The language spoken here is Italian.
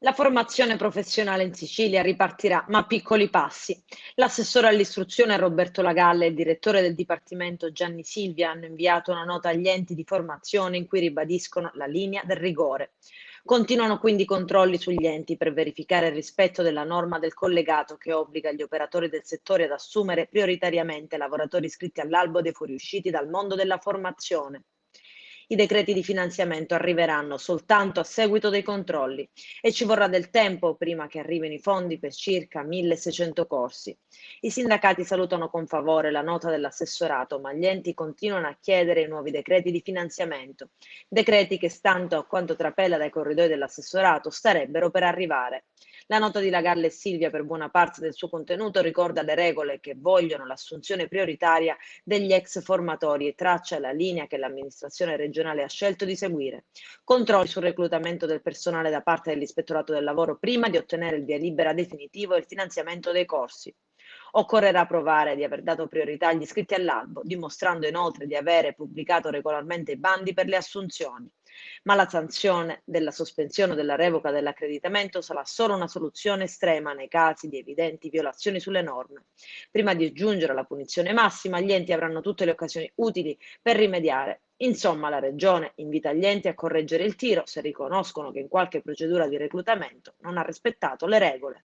La formazione professionale in Sicilia ripartirà, ma a piccoli passi. L'assessore all'istruzione Roberto Lagalle e il direttore del Dipartimento Gianni Silvia hanno inviato una nota agli enti di formazione in cui ribadiscono la linea del rigore. Continuano quindi i controlli sugli enti per verificare il rispetto della norma del collegato che obbliga gli operatori del settore ad assumere prioritariamente lavoratori iscritti all'albo dei fuoriusciti dal mondo della formazione. I decreti di finanziamento arriveranno soltanto a seguito dei controlli e ci vorrà del tempo prima che arrivino i fondi per circa 1600 corsi. I sindacati salutano con favore la nota dell'assessorato, ma gli enti continuano a chiedere i nuovi decreti di finanziamento, decreti che, stando a quanto trapela dai corridoi dell'assessorato, starebbero per arrivare. La nota di Lagarde e Silvia, per buona parte del suo contenuto, ricorda le regole che vogliono l'assunzione prioritaria degli ex formatori e traccia la linea che l'amministrazione regionale ha scelto di seguire. Controlli sul reclutamento del personale da parte dell'Ispettorato del Lavoro prima di ottenere il via libera definitivo e il finanziamento dei corsi. Occorrerà provare di aver dato priorità agli iscritti all'albo, dimostrando inoltre di avere pubblicato regolarmente i bandi per le assunzioni. Ma la sanzione della sospensione o della revoca dell'accreditamento sarà solo una soluzione estrema nei casi di evidenti violazioni sulle norme. Prima di giungere alla punizione massima, gli enti avranno tutte le occasioni utili per rimediare. Insomma, la Regione invita gli enti a correggere il tiro se riconoscono che in qualche procedura di reclutamento non ha rispettato le regole.